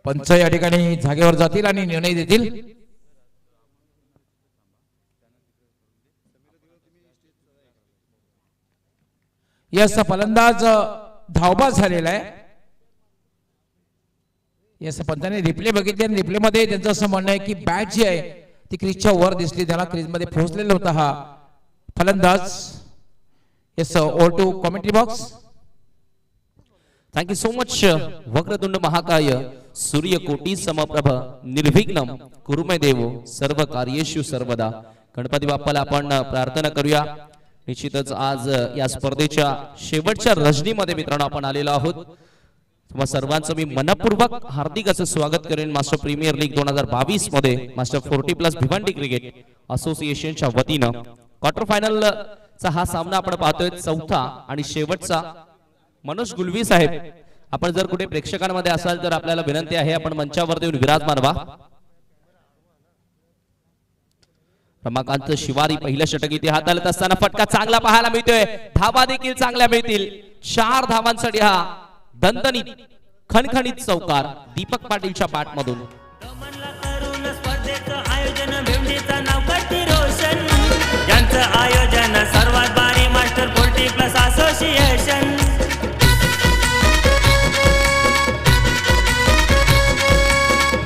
पंच या ठिकाणी जागेवर जातील आणि निर्णय देतील. यस फलंदाज धावबाद झालेला आहे. यस पंचाने रिप्ले बघितले आणि रिप्ले मध्ये त्यांचं असं म्हणणं आहे की बॅट जी आहे ती क्रीजच्या वर दिसली, त्याला क्रीज मध्ये पोहोचलेला होता हा फलंदाज. Yes over to commentary box. Thank you so much. वक्रतुंड महाकाय सूर्यकोटी समप्रभ निर्विघ्नम कुरुमे देव सर्व कार्येषु सर्वदा. गणपती बाप्पाला आपण प्रार्थना करूया. निश्चितच आज या स्पर्धेच्या शेवटच्या रजनीमध्ये मित्रांनो आपण आलेलो आहोत. तुम्हा सर्वांचं मी मनपूर्वक हार्दिक असं स्वागत करेन मास्टर प्रीमियर लीग 2022 मध्ये मास्टर 40+ भिवंडी क्रिकेट असोसिएशनच्या वतीनं क्वार्टर फायनल चा हा सामना आपण पाहतोय, चौथा आणि शेवटचा. मनोज गुलवी साहेब, आपण जर कुठे प्रेक्षकांमध्ये असाल तर आपल्याला विनंती आहे आपण मंचावरती येऊन विराजमान व्हा. रमाकांत शिवारी पहिलं षटक इथे हाताळत असताना फटका चांगला पाहायला मिळतोय, धावा देखील चांगल्या मिळतील. 4 धावांसाठी हा दणदणीत खणखणीत चौकार दीपक पाटीलच्या बॅटमधून. यांचं आयोजन सर्वात भारी मास्टर 40+ असोसिएशन.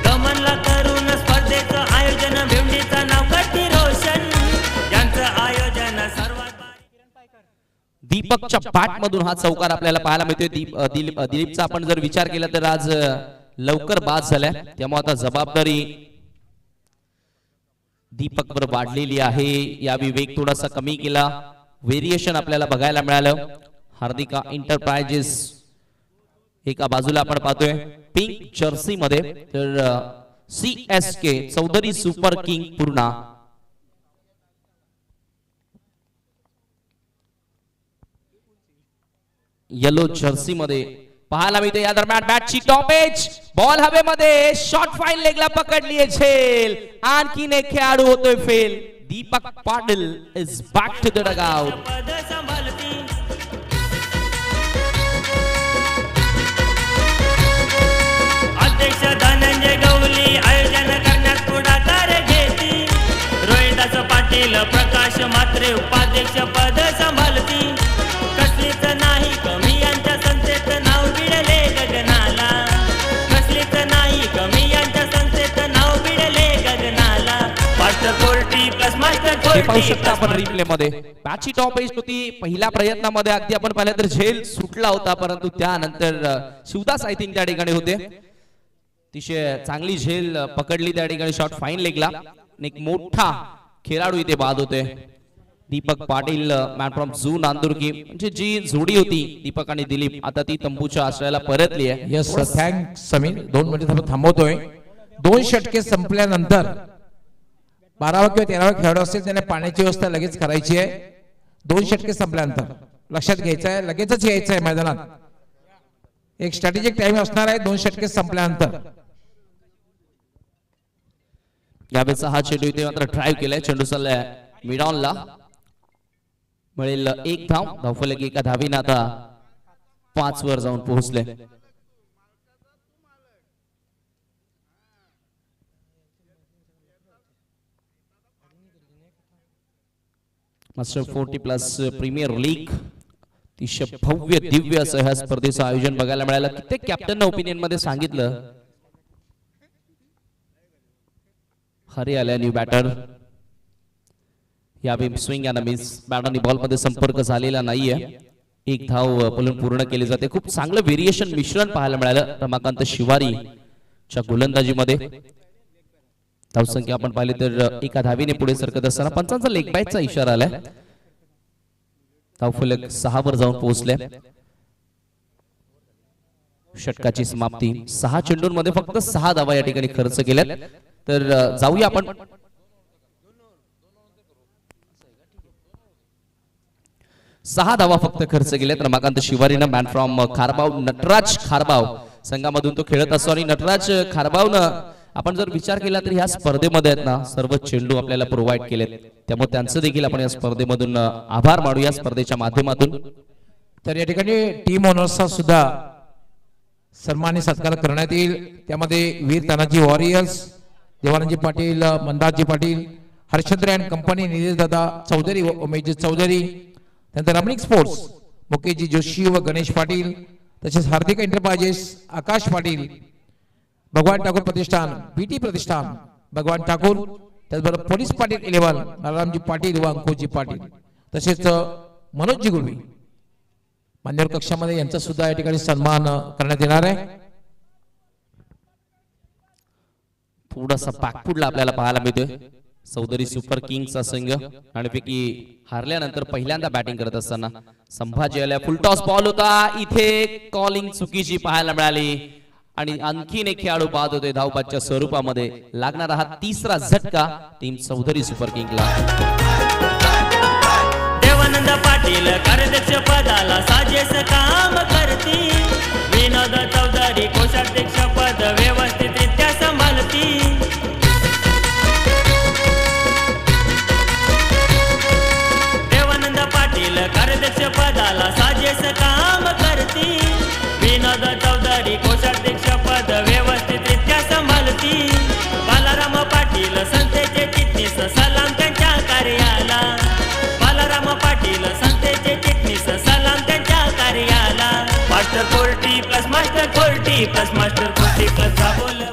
गमनला करून स्पर्धेचं आयोजन भेंडीचं नाव करते रोशन. यांचं आयोजन सर्वात दीपकच्या बॅटमधून हा चौकार आपल्याला पाहायला मिळतोय. दिलीपचा आपण जर विचार केला तर आज लवकर बाद झालाय, त्यामुळे आता जबाबदारी दीपक वर वाढलेली आहे. या वेग थोडासा कमी केला, व्हेरिएशन आपल्याला बघायला मिळालं. हार्दिका एंटरप्राइजेस एका बाजूला आपण पाहतोय पिंक जर्सी मध्ये, तर CSK चौधरी सुपर किंग पूर्णा येलो जर्सी मध्ये पाहायला मिळते. या दरम्यान बॅटची टॉप एज, बॉल हवेमध्ये, शॉट फाईन लेगला पकडली आहे झेल. आणखीन एक खेळाडू होतोय fail. Deepak Patil is back to the dugout. अध्यक्ष धनंजय गवली आयोजन करण्यात पुढाकार घेती. रोहिदास पाटील प्रकाश मात्रे उपाध्यक्ष पद सांभाळती. कसलीच नाही कमी यांच्या संस्थेत नाव भिडले गगनाला. कसलीच नाही कमी यांच्या संस्थेत नाव भिडले गगनाला. Master 40+ master 40+. पाहू शकता आपण रिप्ले मध्ये बॅटची टॉप एज होती. पहिल्या प्रयत्नामध्ये अगदी आपण पाहिलं तर झेल सुटला होता, परंतु त्यानंतर शिवदास आय थिंक त्या ठिकाणी होते, अतिशय चांगली झेल पकडली त्या ठिकाणी. शॉट फाईन लेगला. एक मोठा खेळाडू इथे बाद होते. दीपक पाटील मॅन फ्रॉम झू नांदुर्गी, म्हणजे जी जोडी होती दीपक आणि दिलीप आता ती तंबूच्या आश्रयाला परतली आहे. Yes thanks Sameer. 2 मिनिट आपण थांबवतोय. 2 षटके संपल्यानंतर 12वा किंवा 13वा खेळाडू असेल त्याने पाण्याची व्यवस्था लगेच करायची आहे. 2 षटके संपल्यानंतर लक्षात घ्यायचं आहे, लगेचच यायचं आहे मैदानात. एक स्ट्रॅटेजिक टाइम असणार आहे 2 षटके संपल्यानंतर. यावेळेचा हा चेंडू इथे मात्र ड्राईव्ह केलाय. चेंडू चाललाय मिडॉनला, मिळेल 1 धाव. धावफलक एका धावीने आता 5 वर जाऊन पोहोचले. मास्टर 40+ प्रीमियर लीग अतिशय भव्य दिव्य असं ह्या स्पर्धेचं आयोजन बघायला मिळालं. कित्येक कॅप्टन ओपिनियन मध्ये सांगितलं हरे आल्या न्यू बॅटर. या स्विंग अँड मिस, बॅट आणि बॉल मध्ये संपर्क झालेला नाहीये. 1 धाव बोलून पूर्ण केली जाते. खूप चांगलं व्हेरिएशन मिश्रण पाहायला मिळालं रमाकांत शिवारीच्या गोलंदाजीमध्ये. धावसंख्या आपण पाहिली तर एका धावीने पुढे सरकत असताना पंचांचा लेग बायचा इशारा आलाय. धावफलक 6 वर जाऊन पोहोचले. षटकाची समाप्ती. 6 चेंडूंमध्ये फक्त 6 धावा या ठिकाणी खर्च केल्यात. तर जाऊया आपण 6 धावा फक्त खर्च केल्यात रमाकांत शिवारीनं. मॅन फ्रॉम खारबाव नटराज खारबाव संघामधून तो खेळत असतो आणि नटराज खारबावनं आपण जर विचार केला तर ह्या स्पर्धेमध्ये आहेत ना सर्व चेंडू आपल्याला प्रोव्हाइड केलेत, त्यामुळे त्यांचं देखील आपण या स्पर्धेमधून आभार मानू या स्पर्धेच्या माध्यमातून. तर या ठिकाणी टीम ओनर्सचा सुद्धा सन्मानी सत्कार करण्यात येईल. त्यामध्ये Veer Tanaji Warriors, Devanandji Patil, Mandarji Patil, Harchandra and company, Nilesh Dada Chaudhari व उमेशजी चौधरी, त्यानंतर रमणिक स्पोर्ट्स मुकेशजी जोशी व गणेश पाटील, तसेच हार्दिक एंटरप्राइजेस आकाश पाटील, भगवान ठाकूर प्रतिष्ठान, बीटी प्रतिष्ठान भगवान ठाकूर, त्याचबरोबर पोलीस पाटील 11 नारायणजी पाटील व अंकुशजी पाटील, तसेच मनोजजी गुरवी मान्यवर कक्षामध्ये यांचा सुद्धा या ठिकाणी सन्मान करण्यात येणार आहे. थोडासा पाकपुडला आपल्याला पाहायला मिळतोय. चौधरी सुपर किंग्सचा संघ आणि पैकी हारल्यानंतर पहिल्यांदा बॅटिंग करत असताना संभाजी आल्या. फुलटॉस बॉल होता, इथे कॉलिंग चुकीची पाहायला मिळाली आणि आणखीन एक खेळाडू बाद होते धावपाच्या स्वरूपामध्ये. लागणारा हा तिसरा झटका टीम चौधरी सुपर किंगला. देवानंद पाटील कार्याध्यक्ष पदाला साजेस काम करती, विनोद चौधरी कोषाध्यक्ष पद व्यवस्थितरित्या सांभाळती. देवानंद पाटील कार्याध्यक्ष पदाला साजेस काम करती, विनोद चौधरी कोषाध्यक्ष पद व्यवस्थितरित्या सांभाळती. बालाराम पाटील संस्थेचे चिटणीस, सलाम त्यांच्या कार्याला. बालाराम पाटील संस्थेचे चिटणीस, सलाम त्यांच्या कार्याला. Master 40 plus master 40 plus master 40 plus बोल.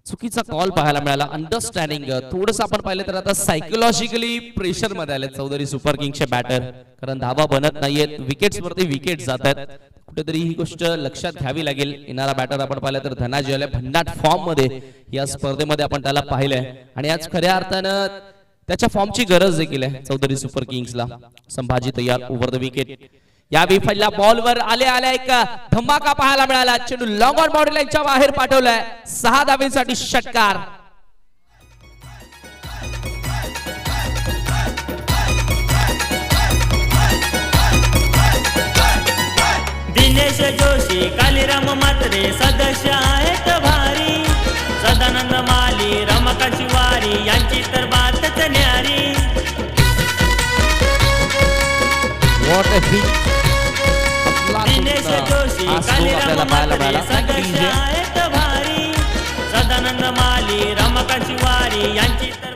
चुकीचा कॉल पाहायला मिळाला. अंडरस्टँडिंग थोडंसं आपण पाहिलं तर आता सायकोलॉजिकली प्रेशर मध्ये आले चौधरी सुपर किंगचे बॅटर, कारण धावा बनत नाहीयेत, विकेट्स वरती विकेट जात आहेत. कुठेतरी ही गोष्ट लक्षात घ्यावी लागेल. येणारा बॅटर आपण पाहिलं तर धनाजी आले भन्नाट फॉर्म मध्ये या स्पर्धेमध्ये आपण त्याला पाहिलंय आणि आज खऱ्या अर्थानं त्याच्या फॉर्मची गरज देखील आहे चौधरी सुपर किंग्सला. संभाजी तयार ओव्हर द विकेट. या विफलल्या बॉलवर आल्या एक धमाका पाहायला मिळाला. चेंडू लॉंग ऑन बाउंड्री लाईनच्या बाहेर पाठवलाय. 6 धावेसाठी षटकार. दिनेश जोशी, कालीराम म्हात्रे सदस्य आहेत भारी. सदानंद माली, रमाकांत शिवारी यांची तर बातच न्यारी. दिनेश जोशी, कालीराम म्हात्रे सदस्य आहेत भारी. सदानंद माली, रमाकांत शिवारी यांची तर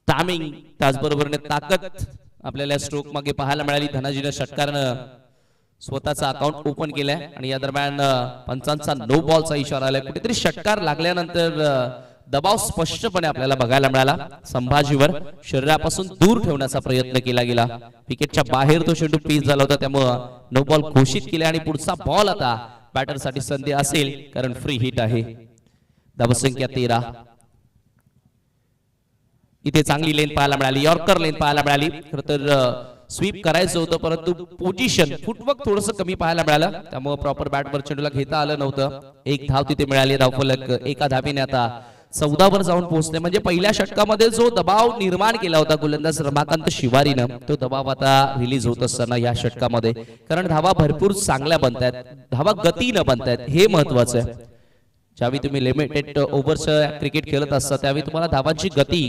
टायमिंग त्याचबरोबर ताकद आपल्याला स्ट्रोक मागे पाहायला मिळाली. धनाजीने षटकारनं स्वतःचा अकाउंट ओपन केलाय आणि या दरम्यान पंचांचा नो बॉलचा इशारा आलाय. कुठेतरी षटकार लागल्यानंतर दबाव स्पष्टपणे आपल्याला बघायला मिळाला. संभाजीवर शरीरापासून दूर ठेवण्याचा प्रयत्न केला गेला. विकेटच्या बाहेर तो चेंडू पीस झाला होता, त्यामुळं नो बॉल घोषित केला आणि पुढचा बॉल आता बॅटरसाठी संधी असेल कारण फ्री हिट आहे. धावसंख्या 13. इथे चांगली लेन पाहायला मिळाली, यॉर्कर लेन पाहायला मिळाली. खरं तर स्वीप करायचं होतं परंतु पोझिशन फुटवर्क थोडंसं कमी पाहायला मिळालं, त्यामुळे प्रॉपर बॅटवर चेंडूला घेता आलं नव्हतं. एक धाव तिथे मिळाली. धावफलक एका धावेने आता 14 वर जाऊन पोहोचले. म्हणजे पहिल्या षटकामध्ये जो दबाव निर्माण केला होता गोलंदाज रमाकांत शिवारीनं, तो दबाव आता रिलीज होत असताना या षटकामध्ये, कारण धावा भरपूर चांगल्या बनतायत, धावा गतीनं बनतायत, हे महत्वाचं आहे. ज्यावेळी तुम्ही लिमिटेड ओव्हरचं क्रिकेट खेळत असता त्यावेळी तुम्हाला धावांची गती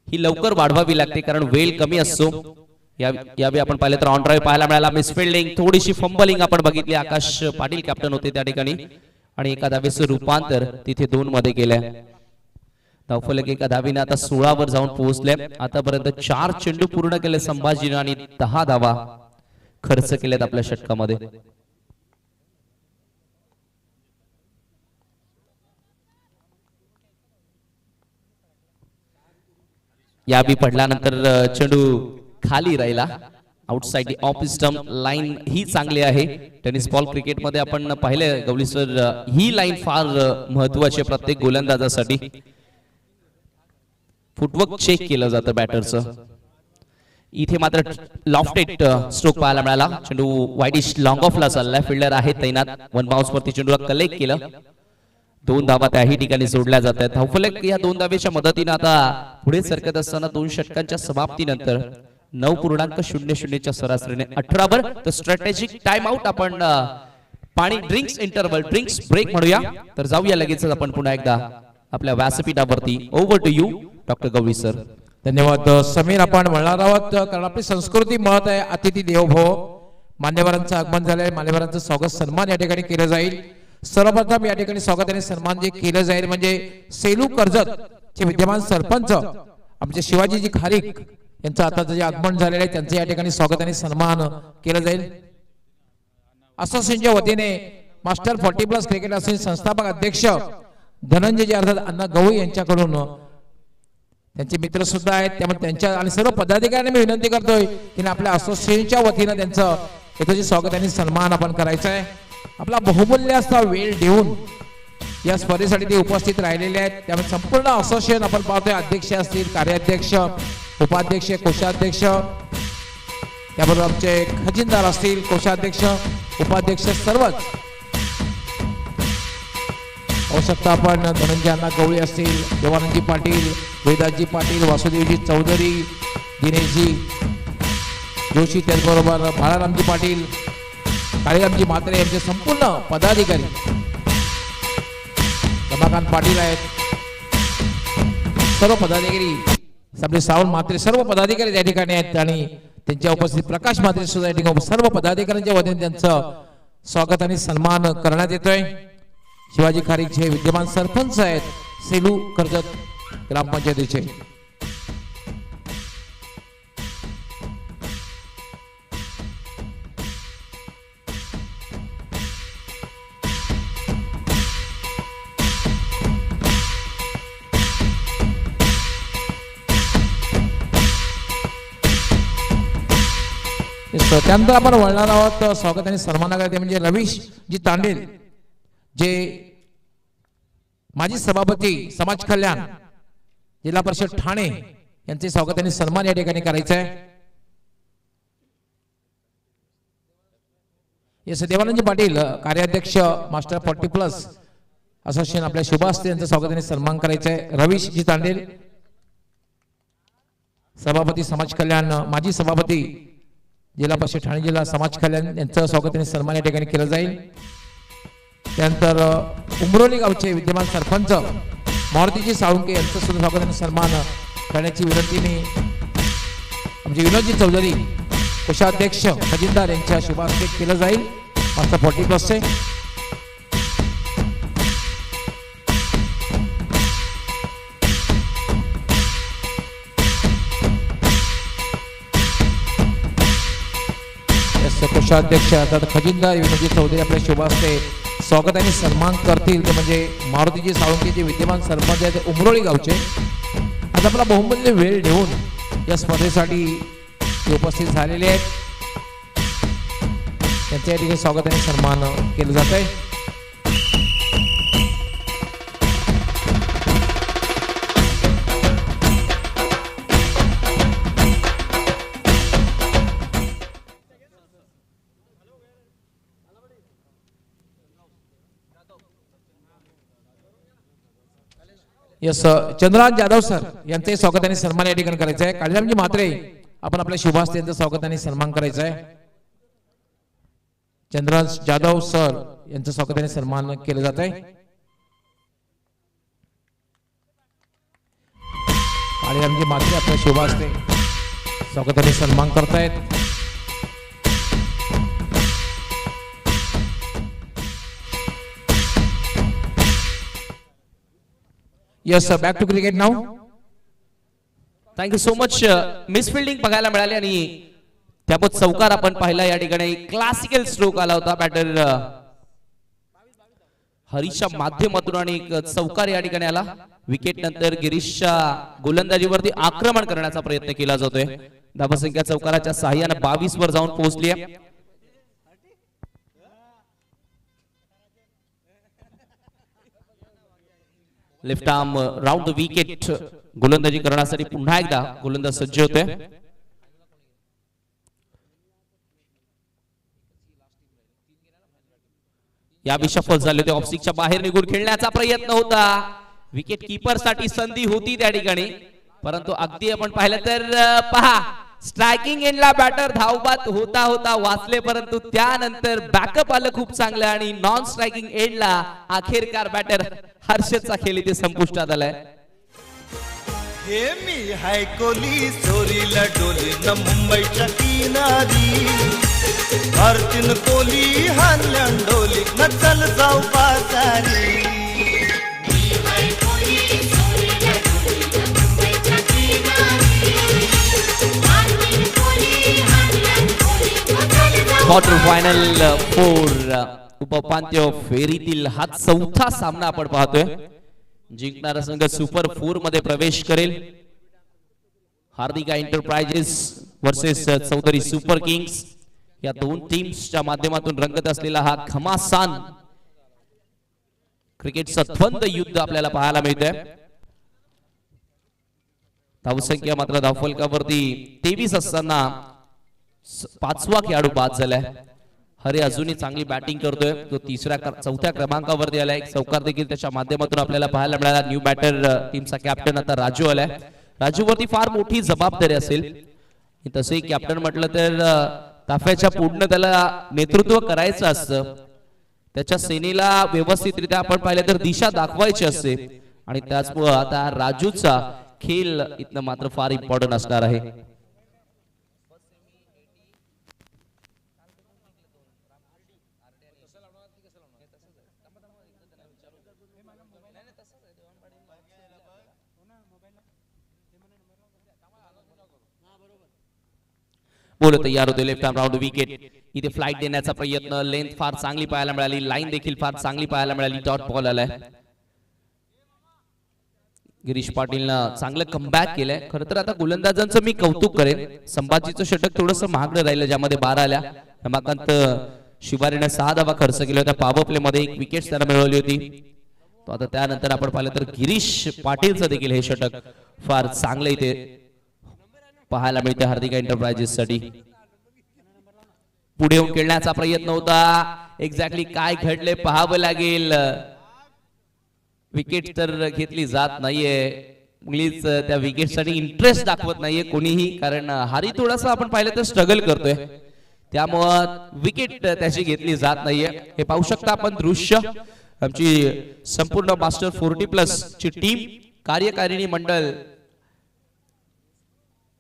ही लवकर वाढवावी लागते, कारण वेळ कमी असतो. यावेळी आपण पाहिलं तर ऑन ड्राईव्ह पाहायला मिळाला. मिसफिल्डिंग, थोडीशी फंबलिंग आपण बघितली. आकाश पाटील कॅप्टन होते त्या ठिकाणी आणि एका धावेचं रूपांतर तिथे 2 मध्ये केलंय. धावफलक एका धावीने आता 16 वर जाऊन पोहोचले. आतापर्यंत 4 चेंडू पूर्ण केले संभाजीने आणि 10 धावा खर्च केल्यात आपल्या षटकामध्ये. यावेळी पडल्यानंतर चेंडू खाली राहिला. आउटसाइड ऑफ स्टंप लाईन ही चांगली आहे. टेनिस बॉल क्रिकेट मध्ये आपण पाहिले गवळी सर, ही लाईन फार महत्वाची आहे प्रत्येक गोलंदाजासाठी. फुटवर्क चेक केलं जातं बॅटरचं. इथे मात्र लॉफ्टेड स्ट्रोक पाहायला मिळाला. चेंडू वाईडिश लॉंग ऑफला चाललाय. फिल्डर आहे तैनात. 1 बाउन्स वरती चेंडूला कलेक्ट केलं. 2 धावा त्याही ठिकाणी जोडल्या जात आहेत. धावफलक या 2 धावेच्या मदतीने आता पुढे सरकत असताना 2 षटकांच्या समाप्तीनंतर 9.00 च्या सरासरीने 18 वर. तर स्ट्रॅटेजिक टाइम आउट आपण पाणी ड्रिंक्स इंटरव्हल ड्रिंक्स ब्रेक म्हणूया. तर जाऊया लगेच आपण पुन्हा एकदा आपल्या व्यासपीठावरती. Over to you doctor Gawali sir. धन्यवाद समीर. आपण वळणार आहोत कारण आपली संस्कृती महत्व आहे. अतिथी देवो भव. मान्यवरांचं आगमन झालंय. मान्यवरांचं स्वागत सन्मान या ठिकाणी केलं जाईल. सर्वप्रथम या ठिकाणी स्वागत आणि सन्मान जे केलं जाईल म्हणजे सेलू कर्जत चे विद्यमान सरपंच आमचे शिवाजीजी खारीक यांचं आता जे आगमन झालेलं आहे त्यांचं या ठिकाणी स्वागत आणि सन्मान केलं जाईल. असोसिएशनच्या वतीने मास्टर 40+ क्रिकेट असोसिएशन संस्थापक अध्यक्ष धनंजय अर्थात अण्णा गवई यांच्याकडून त्यांचे मित्र सुद्धा आहेत त्यामुळे त्यांच्या आणि सर्व पदाधिकाऱ्यांनी मी विनंती करतोय की आपल्या असोसिएशनच्या वतीनं त्यांचं इथं स्वागत आणि सन्मान आपण करायचं आहे. आपला बहुमूल्य असा वेळ देऊन या स्पर्धेसाठी ते उपस्थित राहिलेले आहेत त्यामुळे संपूर्ण असोसिएशन आपण पाहतोय अध्यक्ष असतील, कार्याध्यक्ष, उपाध्यक्ष, कोषाध्यक्ष, त्याबरोबर आमचे खजिनदार असतील, कोषाध्यक्ष, उपाध्यक्ष सर्वच आवश्यकता आपण धनंजय अण्णा गवळी असतील, देवानंदजी पाटील, वेदासजी पाटील, वासुदेवजी चौधरी, दिनेशजी जोशी, त्याचबरोबर बाळारामजी पाटील, काळीरामजी म्हात्रे यांचे संपूर्ण पदाधिकारी, रमाकांत पाटील आहेत, सर्व पदाधिकारी, आपले सावंत म्हात्रे सर्व पदाधिकारी त्या ठिकाणी आहेत आणि त्यांच्या उपस्थित प्रकाश म्हात्रे सुद्धा या ठिकाणी सर्व पदाधिकाऱ्यांच्या वतीने त्यांचं स्वागत आणि सन्मान करण्यात येतोय. शिवाजी खारीक जे विद्यमान सरपंच आहेत सेलू कर्जत ग्रामपंचायतीचे. त्यानंतर आपण वळणार आहोत स्वागत आणि सन्मानाकडे म्हणजे रवीश जी तांडेल जे माजी सभापती समाज कल्याण जिल्हा परिषद ठाणे यांचे स्वागत आणि सन्मान या ठिकाणी करायचं आहे. एस देवानंदजी पाटील कार्याध्यक्ष मास्टर 40+ असोसिएशन आपल्या शुभा असते यांचं स्वागत आणि सन्मान करायचं आहे. रवीश जी तांडेल सभापती समाज कल्याण माजी सभापती जिल्हा परिषद ठाणे जिल्हा समाज कल्याण यांचं स्वागत आणि सन्मान या ठिकाणी केलं जाईल. त्यानंतर उमरोली गावचे विद्यमान सरपंच मारुतीजी साळुंके यांचं सुद्धा स्वागत आणि सन्मान करण्याची विनंती मी आमचे विनोदजी चौधरी कोषाध्यक्ष खजिनदार यांच्या शुभ हस्ते केलं जाईल. मास्टर 40+चे कोषाध्यक्ष अर्थात खजिनदार विनोदजी चौधरी आपल्या शुभ हस्ते स्वागत आणि सन्मान करतील. ते म्हणजे मारुतीजी साळुंके जे विद्यमान सरपंच आहेत उमरोळी गावचे. आज आपला बहुमूल्य वेळ देऊन या स्पर्धेसाठी उपस्थित झालेले आहेत त्यांच्या या ठिकाणी स्वागत आणि सन्मान केलं जात आहे. यस चंद्रकांत जाधव सर यांचे स्वागत आणि सन्मान या ठिकाणी करायचं आहे. काळीरामजी म्हात्रे आपण आपल्या शुभ हस्ते यांचं स्वागत आणि सन्मान करायचं आहे. चंद्रकांत जाधव सर यांचं स्वागत आणि सन्मान केलं जात आहे. काळीरामजी म्हात्रे आपल्या शुभ हस्ते स्वागत आणि सन्मान करतायत. यस बॅक टू क्रिकेट नाव. Thank you so much. Miss fielding बघायला मिळाली आणि त्यामुळे चौकार आपण पाहिला या ठिकाणी. क्लासिकल स्ट्रोक आला होता बॅटर हरीशच्या माध्यमातून आणि एक चौकार या ठिकाणी आला. विकेट नंतर गिरीशच्या गोलंदाजीवरती आक्रमण करण्याचा प्रयत्न केला जातोय. धावसंख्या चौकाराच्या सहाय्याने 22 वर जाऊन पोहोचली आहे. Left arm round the wicket गोलंदाजी करण्यासाठी पुन्हा एकदा गोलंदाज सज्ज होते. या बिशफल झाले ते ऑफस्टिकच्या बाहेर निघून खेळण्याचा प्रयत्न होता. विकेट कीपर साठी संधी होती त्या ठिकाणी परंतु अगदी आपण पाहिलं तर पहा स्ट्रायकिंग एंडला बॅटर धावबाद होता होता वाचले परंतु त्यानंतर बॅकअप आलं खूप चांगलं आणि नॉन स्ट्रायकिंग एंडला अखेरकार बॅटर हर्षदचा खेळ इथे संपुष्टात आलाय. हे मी हाय कोली चोरीला डोली न मुंबईच्या किनारी भारतीन कोली हानल्यान डोली न चल जाऊ बाजारी क्वार्टर फायनल फोर उपउपांत्य फेरीतील हा चौथा सामना आपण पाहतोय. जिंकणारा संघ सुपर 4 मध्ये प्रवेश करेल. Hardika Enterprises versus Chaudhari Super Kings या दोन टीम्सच्या माध्यमातून रंगत असलेला हा घमासान क्रिकेटचा द्वंद्व युद्ध आपल्याला पाहायला मिळतंय. धावसंख्या मात्र धावफलकावरती 23 असताना पाचवा खेळाडू बाद झालाय. हरे अजूनही चांगली बॅटिंग करतोय. तो चौथ्या क्रमांकावरती आलाय. एक चौकार देखील त्याच्या माध्यमातून आपल्याला पाहायला मिळाला. न्यू बॅटर टीमचा कॅप्टन आता राजू आलाय. राजूवरती फार मोठी जबाबदारी असेल. तसंही कॅप्टन म्हटलं तर ताफ्याच्या पूर्ण त्याला नेतृत्व करायचं असतं. त्याच्या सेनेला व्यवस्थितरित्या आपण पाहिलं तर दिशा दाखवायची असते आणि त्याचमुळे आता राजूचा खेळ इथनं मात्र फार इम्पॉर्टंट असणार आहे. बोलो तयार होते. Left arm round wicket. इथे फ्लाइट देण्याचा प्रयत्न. लेंथ फार चांगली पाहायला मिळाली. लाईन देखील फार चांगली पाहायला मिळाली. डॉट बॉल आलाय. गिरीश पाटीलनं चांगलं कमबॅक केलंय. खरं तर आता गोलंदाजांचं मी कौतुक करेन. संभाजीचं षटक थोडस महागडं राहिलं ज्यामध्ये 12 आल्या. रमाकांत शिवारीने 6 धावा खर्च केल्या होत्या. पॉवर प्ले मध्ये 1 विकेट त्याला मिळवली होती. तो आता त्यानंतर आपण पाहिलं तर गिरीश पाटीलचं देखील हे षटक फार चांगलं इथे पाहायला मिळते हार्दिका एंटरप्राइजेस साठी. पुढे येऊन खेळण्याचा प्रयत्न होता. एक्झॅक्टली काय घडले पाहावं लागेल. विकेट तर घेतली जात नाहीये. मुलीच त्या विकेट साठी इंटरेस्ट दाखवत नाहीये कोणीही. कारण हारी थोडासा आपण पाहिलं तर स्ट्रगल करतोय. त्यामुळं विकेट त्याची घेतली जात नाहीये. हे पाहू शकता आपण दृश्य. आमची संपूर्ण मास्टर 40+ ची टीम कार्यकारिणी मंडळ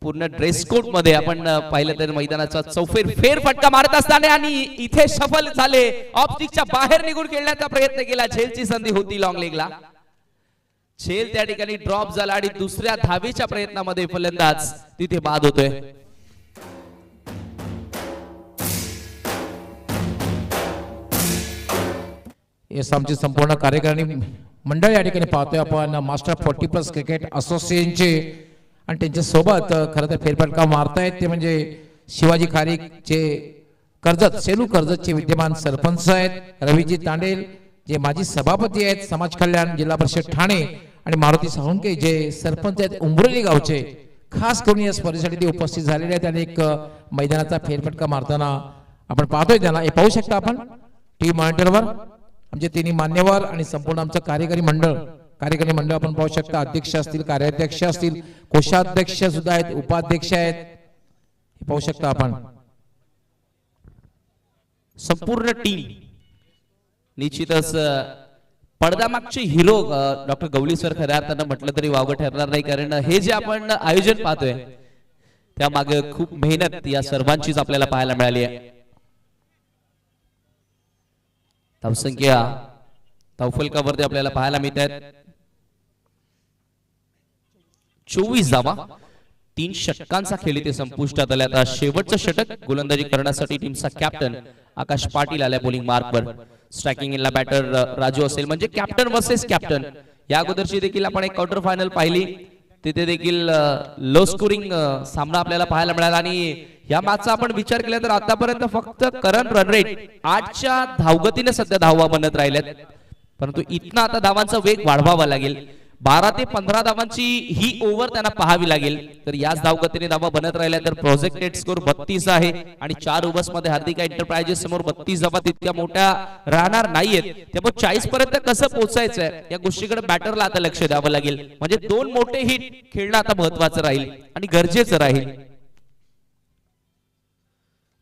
पूर्ण ड्रेस कोड मध्ये आपण पाहिलं तर मैदानाचा चौफेर फेरफटका मारत असताना आणि इथे सफल झाले. ऑप्टिकच्या बाहेर निघून खेळण्याचा प्रयत्न केला. झेलची संधी होती लॉंग लेगला. झेल त्या ठिकाणी ड्रॉप झाला आणि दुसऱ्या धावेच्या प्रयत्नामध्ये फलंदाज तिथे बाद होतोय. येस आमची संपूर्ण कार्यकारिणी मंडळ या ठिकाणी पाहतोय आपण. मास्टर 40+ क्रिकेट असोसिएशनचे आणि त्यांच्या सोबत खरं तर फेरफटका मारतायत ते म्हणजे शिवाजी खारीक जे कर्जत सेलू कर्जतचे विद्यमान सरपंच आहेत. रवीजी तांडेल जे माजी सभापती आहेत समाज कल्याण जिल्हा परिषद ठाणे आणि मारुती साळुंके जे सरपंच आहेत उंबरली गावचे. खास करून या स्पर्धेसाठी ते उपस्थित झालेले आहेत आणि एक मैदानाचा फेरफटका मारताना आपण पाहतोय त्यांना. हे पाहू शकता आपण टीव्ही मॉनिटरवर. आमचे तिन्ही मान्यवर आणि संपूर्ण आमचं कार्यकारी मंडळ आपण पाहू शकता. अध्यक्ष असतील, कार्याध्यक्ष असतील, कोषाध्यक्ष सुद्धा आहेत, उपाध्यक्ष आहेत. हे पाहू शकता आपण. संपूर्ण टीम निश्चितच पडद्यामागचे हिरो डॉक्टर गवळी सर खऱ्या अर्थानं म्हटलं तरी वावगं ठरणार नाही. कारण हे जे आपण आयोजन पाहतोय त्यामागे खूप मेहनत या सर्वांचीच आपल्याला पाहायला मिळाली आहे. धावसंख्या धावफलकावरती आपल्याला पाहायला मिळत आहेत 24 धावा. 3 षटकांचा खेळ इथे संपुष्टात आला. आता शेवटचं षटक गोलंदाजी करण्यासाठी टीमचा कॅप्टन आकाश पाटील आल्या बॉलिंग मार्कवर. स्ट्रायकिंग इनला बॅटर राजू असेल. म्हणजे कॅप्टन वर्सेस कॅप्टन. या अगोदरची देखील आपण एक क्वार्टर फायनल पाहिली. तिथे देखील लो स्कोरिंग सामना आपल्याला पाहायला मिळाला आणि या मॅचचा आपण विचार केला तर आतापर्यंत फक्त करंट रन रेट 8च्या धावगतीने सध्या धावा बनत राहिल्यात. परंतु इथनं आता धावांचा वेग वाढवावा लागेल. 12 ते 15 धावांची ही ओव्हर त्यांना पाहावी लागेल. तर याच धावगतीने धावा बनत राहिल्या तर प्रोजेक्टेड स्कोर 32 आहे आणि 4 ओव्हर्स मध्ये हार्दिका एंटरप्राइजेस समोर 32 धावा तितक्या मोठ्या राहणार नाहीयेत. त्यामुळे 40 पर्यंत कसं पोहोचायचंय या गोष्टीकडे बॅटरला आता लक्ष द्यावं लागेल. म्हणजे 2 मोठे हिट खेळणं आता महत्वाचं राहील आणि गरजेचं राहील.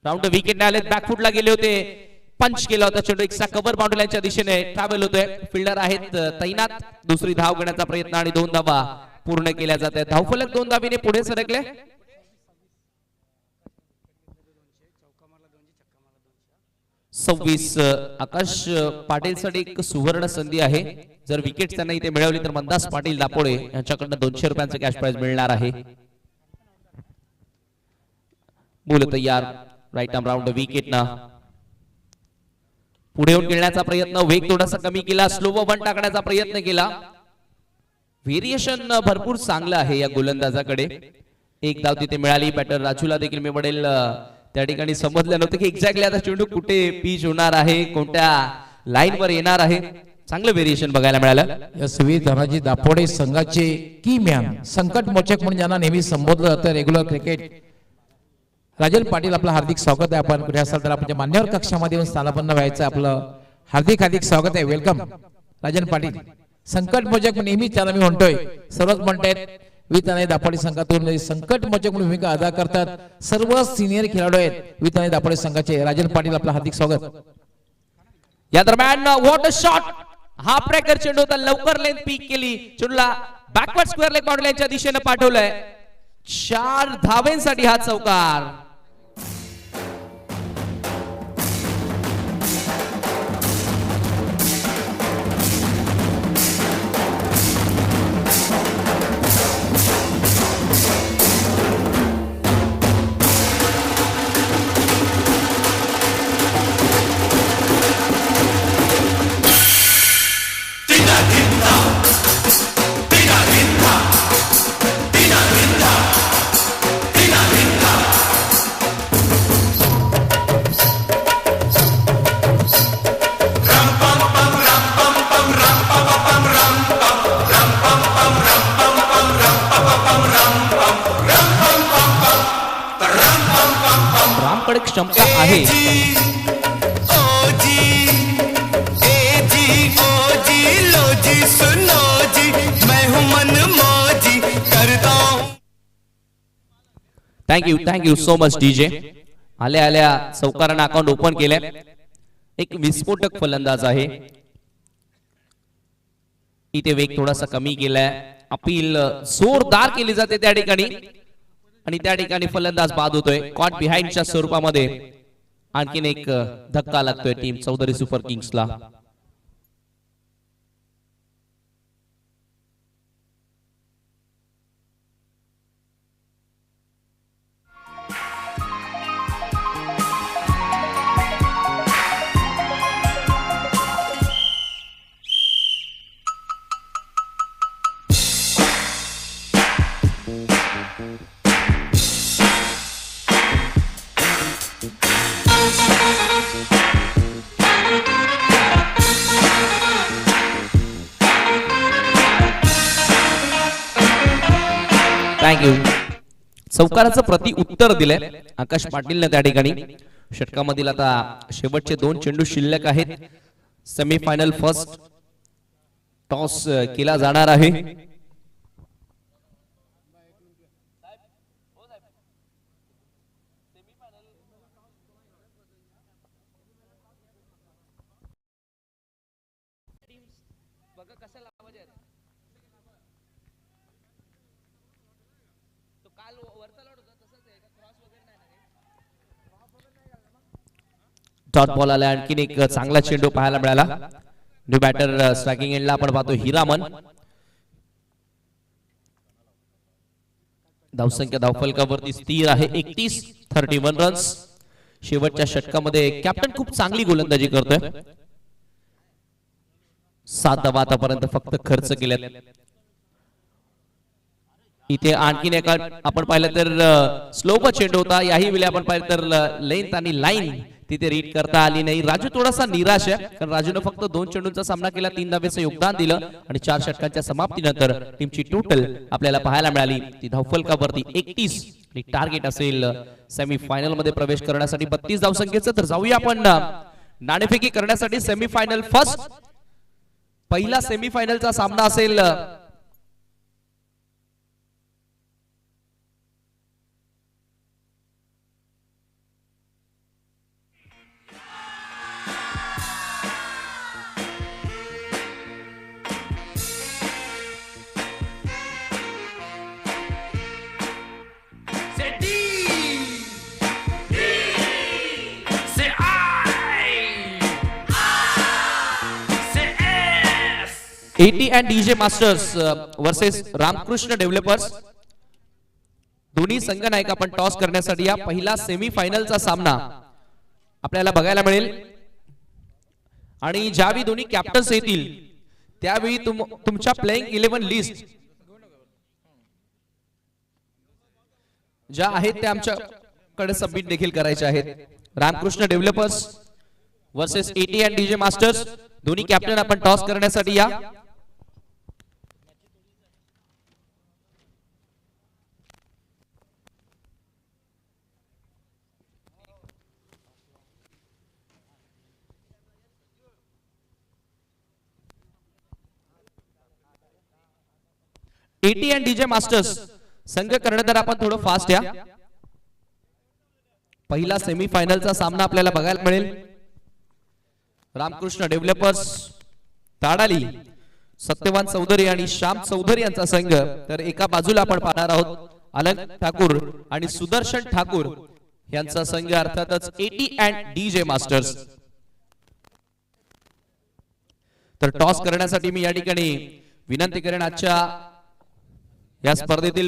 राऊंड विकेट आले. बॅकफुटला गेले होते. पंच केला होता चेंडू. एकसा कव्हर बाउंड्रीच्या दिशेने ट्रॅव्हल होतोय. फिल्डर आहेत तैनात. दुसरी धाव घेण्याचा प्रयत्न आणि 2 धावा पूर्ण केल्या जात आहेत. धावफलक 2 धाबीने पुढे सरकले. सव्वीस आकाश पाटील साठी एक सुवर्ण संधी आहे. जर विकेट त्यांना इथे मिळवली तर मंदास पाटील दापोडे यांच्याकडनं 200 रुपयांचं कॅश प्राइज मिळणार आहे. मुलं तयार. राईट आर्म राऊंड विकेट ना पुढे येऊन खेळण्याचा प्रयत्न, वेग थोडासा कमी केला, स्लो वन टाकण्याचा प्रयत्न केला. व्हेरिएशन भरपूर चांगलं आहे या गोलंदाजाकडे. एक धाव तिथे मिळाली. बॅटर राजूला देखील मी म्हणेल त्या ठिकाणी समजलं नव्हतं की एक्झॅक्टली आता चेंडू कुठे पिच होणार आहे, कोणत्या लाईन वर येणार आहे. चांगलं व्हेरिएशन बघायला मिळालं. यशवी धनाजी दापोडे संघाचे की मॅन, संकट मोचक म्हणून ज्यांना नेहमी संबोधलं जातं रेग्युलर क्रिकेट, राजन पाटील आपलं हार्दिक स्वागत आहे. आपण कुठे असाल तर आपण मान्यवर कक्षामध्ये येऊन स्थानापन्न व्हायचं. आपलं हार्दिक हार्दिक स्वागत आहे. वेलकम राजन पाटील. संकट मोचक नेहमी त्याला मी म्हणतोय, सर्वच म्हणतायत विताने दापोडे संघातून संकट मोचक म्हणून भूमिका अदा करतात. सर्व सिनियर खेळाडू आहेत विताने दापोडे संघाचे. राजन पाटील आपलं हार्दिक स्वागत. या दरम्यान वॉट अ शॉट. हा ब्रेकर चेंडू होता, लवकर लेंथ पीक केली, चेंडूला बॅकवर्ड स्क्वेअर लेग बाउंड्रीच्या दिशेने पाठवलंय. 4 धावेंसाठी हा चौकार. रामकडे क्षमता आहे. Thank you so much DJ. आल्या आल्या चौकारानं अकाउंट ओपन केलंय. एक विस्फोटक फलंदाज आहे. इथे वेग थोडासा कमी केलाय. अपील जोरदार केली जाते त्या ठिकाणी आणि त्या ठिकाणी फलंदाज बाद होतोय. कॉट बिहाइंडच्या स्वरूपामध्ये आणखीन एक धक्का लागतोय टीम चौधरी सुपर किंग्सला. थँक्यू. चौकाराचं प्रति उत्तर दिलंय आकाश पाटीलने त्या ठिकाणी. षटकामधील आता शेवटचे 2 चेंडू शिल्लक आहेत. सेमीफायनल फर्स्ट टॉस केला जाणार आहे. डॉट बॉल आला. आणखीन एक चांगला चेंडू पाहायला मिळाला. न्यू बॅटर स्ट्रायकिंग एंडला आपण पाहतो हिरामन. धावसंख्या धावफलकावरती स्थिर आहे 31 रन्स. शेवटच्या षटकामध्ये कॅप्टन खूप चांगली गोलंदाजी करतोय. 7 धावा आतापर्यंत फक्त खर्च केल्यात. इथे आणखीन एका आपण पाहिलं तर स्लोप चेंडू होता. याही वेळी आपण पाहिलं तर लेंथ आणि लाईन तिथे रीड करता आली नाही. राजू थोडासा निराश आहे कारण राजूने फक्त 2 चेंडूंचा सामना केला, 3 धावेचं योगदान दिलं आणि 4 षटकांच्या समाप्तीनंतर टीमची टोटल आपल्याला पाहायला मिळाली ती धावफलकावरती 31 आणि टार्गेट असेल सेमीफायनल मध्ये प्रवेश करण्यासाठी 32 धावसंख्येचं. तर जाऊया आपण नाणेफेकी करण्यासाठी सेमीफायनल फर्स्ट. पहिला सेमीफायनलचा सामना असेल AT and DJ masters versus Ramkrishna developers. दोन्ही संघ नायक आपण टॉस करण्यासाठी या पहिला सेमी फायनलचा सामना आपल्याला बघायला मिळेल. आणि ज्यावेळी दोन्ही कॅप्टन्स येतील त्यावेळी तुमच्या प्लेइंग 11 लिस्ट ज्या आहेत त्या आमच्याकडे सबमिट देखील करायच्या आहेत. Ramkrishna developers versus AT and DJ masters. दोन्ही कॅप्टन आपण टॉस करण्यासाठी या. एटी अँड डीजे मास्टर्स संघ कर्णधार आपण थोडं फास्ट या. पहिला सेमी फायनलचा सामना आपल्याला बघायला मिळेल. रामकृष्ण डेव्हलपर्स ताडाली सत्यवान चौधरी आणि श्याम चौधरी यांचा संघ. तर एका बाजूला आपण पाहणार आहोत अलंक ठाकूर आणि सुदर्शन ठाकूर यांचा संघ अर्थातच एटी अँड डीजे मास्टर्स. तर टॉस करण्यासाठी मी या ठिकाणी विनंती करेन आजच्या या स्पर्धेतील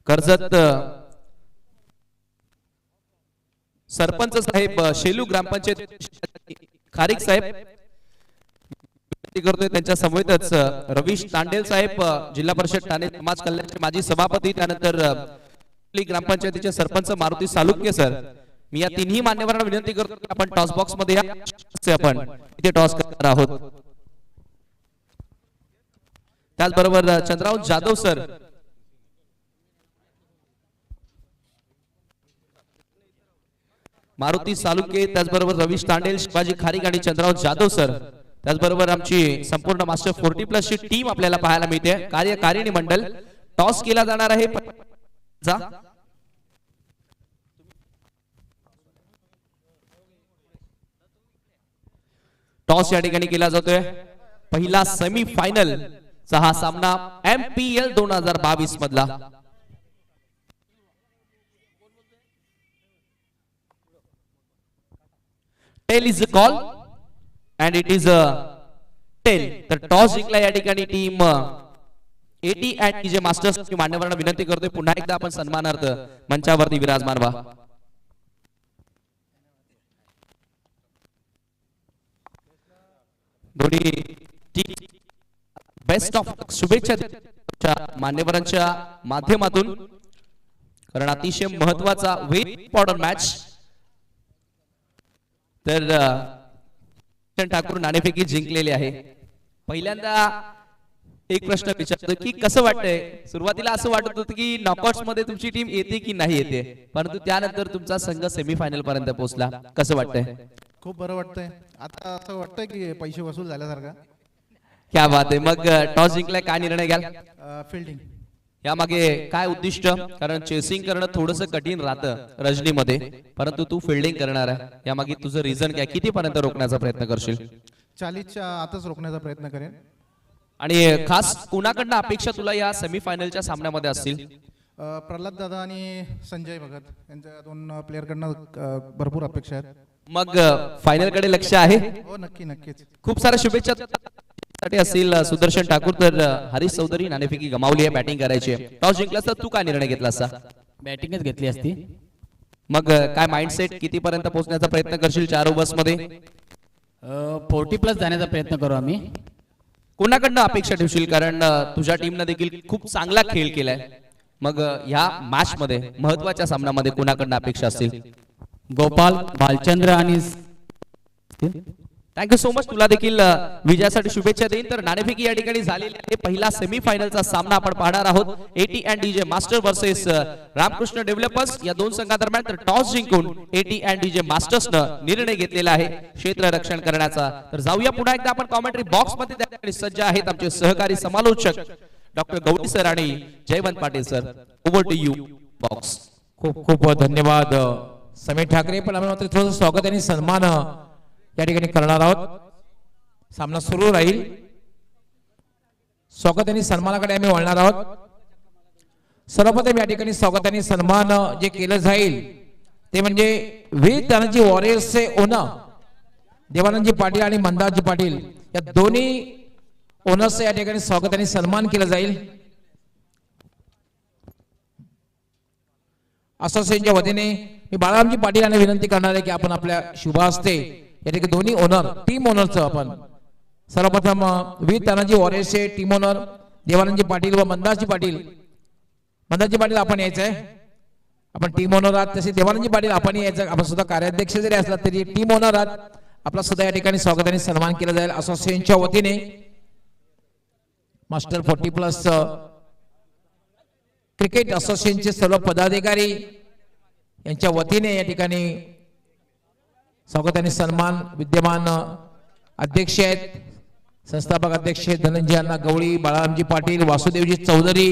कर्जत सरपंच साहेब शेलू ग्रामपंचायत खारीक साहेब विनंती करतोय त्यांच्या समवेतच रवीश तांडेल साहेब जिल्हा परिषद ठाणे समाज कल्याणचे माजी सभापती, त्यानंतर ग्रामपंचायतीचे सरपंच मारुती सालुक्य सर. मी या तिन्ही मान्यवरांना विनंती करतो की आपण टॉस बॉक्स मध्ये या. आपण इथे टॉस करणार आहोत. त्याचबरोबर चंद्रराव जाधव सर, मारुती सालुके, त्याचबरोबर रवीश तांडेल, शिवाजी खारीक आणि चंद्रराव जाधव सर. त्याचबरोबर आमची संपूर्ण मास्टर 40+ ची टीम आपल्याला पाहायला मिळते. कार्यकारिणी मंडळ. टॉस केला जाणार आहे. टॉस या ठिकाणी केला जातोय. पहिला सेमी फायनल चा हा सामना MPL 2022 मधला. Tail is a call and it is a tail. तर टॉस जिंकला या ठिकाणी team AT and DJ masters. मान्यवरांना विनंती करतोय पुन्हा एकदा आपण सन्मानार्थ मंचावरती विराजमान व्हा. दोन्ही बेस्ट ऑफ शुभेच्छा मान्यवरांच्या माध्यमातून, कारण अतिशय महत्वाचा व्हेरी इम्पॉर्टंट मॅच. तर ठाकूर नाणेफेकी जिंकलेली आहे. पहिल्यांदा एक प्रश्न विचारतो की कसं वाटतंय. सुरुवातीला असं वाटत होतं की नॉकआउट्स मध्ये तुमची टीम येते की नाही येते, परंतु त्यानंतर तुमचा संघ सेमीफायनल पर्यंत पोहोचला. कसं वाटतंय? खूप बरं वाटतंय. आता असं वाटतंय की पैसे वसूल झाल्यासारखा. क्या बात आहे. मग टॉस जिंकलाय, काय निर्णय घ्याल? फिल्डिंग. यामागे काय उद्दिष्ट? कारण चेसिंग करणं थोडंसं कठीण राहतं रजनीमध्ये, परंतु तू फिल्डिंग करणार आहे. यामागे तुझं रिझन काय? किती पर्यंत रोखण्याचा प्रयत्न करशील? 40च्या आतच रोखण्याचा प्रयत्न करेन. आणि खास कुणाकडनं अपेक्षा तुला या सेमीफायनलच्या सामन्यामध्ये असतील? प्रल्हाद दादा आणि संजय भगत यांच्या 2 प्लेअरकडनं भरपूर अपेक्षा आहेत. मग फायनल कडे लक्ष आहे? हो नक्की नक्कीच. खूप साऱ्या शुभेच्छा साठी असतील सुदर्शन ठाकूर. तर हरीश चौधरी नाणेफेकी गमावली आहे, बॅटिंग करायची आहे. टॉस जिंकलास तर तू काय निर्णय घेतला असता? बॅटिंगच घेतली असती. मग काय माइंडसेट, किती पर्यंत पोहोचण्याचा प्रयत्न करशील 4 ओव्हर्स मध्ये? 40+ जाण्याचा प्रयत्न करू आम्ही. कोणाकडनं अपेक्षा ठेवशील? कारण तुझ्या टीमनं देखील खूप चांगला खेळ केलाय. मग ह्या मॅच मध्ये महत्वाच्या सामन्यामध्ये कोणाकडनं अपेक्षा असतील? गोपाल, भालचंद्र आणि थँक्यू सो मच. तुला देखील विजयासाठी शुभेच्छा देईन. तर नाणेफेकी या ठिकाणी झालेली आहे. पहिला सेमीफायनलचा सामना आपण पाहणार आहोत. AT and DJ master versus Ramkrishna developers या 2 संघादरम्यान. तर टॉस जिंकून एटी अँड डीजे मास्टर्सनं निर्णय घेतलेला आहे क्षेत्र रक्षण करण्याचा. तर जाऊया पुन्हा एकदा आपण कॉमेंट्री बॉक्स मध्ये. त्या ठिकाणी सज्ज आहेत आमचे सहकारी समालोचक डॉक्टर गौरी सर आणि Jaywant Patil sir. Over to you box. खूप खूप धन्यवाद समीर ठाकरे. पण आम्ही मात्र थोडं स्वागत आणि सन्मान या ठिकाणी करणार आहोत. सामना सुरू राहील. स्वागत आणि सन्मानाकडे आम्ही वळणार आहोत. सर्वप्रथम या ठिकाणी स्वागत आणि सन्मान जे केलं जाईल ते म्हणजे वीर तानाजी वॉरियर्सचे ओनर देवानंदजी पाटील आणि मंदारजी पाटील या दोन्ही ओनर्सचं या ठिकाणी स्वागत आणि सन्मान केला जाईल. असोसिएशनच्या वतीने मी बाळारामजी पाटील यांना विनंती करणार आहे की आपण आपल्या शुभ हस्ते या ठिकाणी दोन्ही ओनर टीम ओनरचं आपण सर्वप्रथम वीर तानाजी वॉरियर्सचे टीम ओनर देवानंदजी पाटील व मंदाजी पाटील आपण यायचं आहे. आपण टीम ओनर आहात तसे देवानंदजी पाटील आपण यायचं. आपण सुद्धा कार्याध्यक्ष जरी असला तरी टीम ओनर आहात. आपला सुद्धा या ठिकाणी स्वागत आणि सन्मान केला जाईल. असोसिएशनच्या वतीने मास्टर 40+ क्रिकेट असोसिएशनचे सर्व पदाधिकारी यांच्या वतीने या ठिकाणी स्वागत आणि सन्मान. विद्यमान अध्यक्ष आहेत, संस्थापक अध्यक्ष धनंजय अण्णा गवळी, बाळारामजी पाटील, वासुदेवजी चौधरी,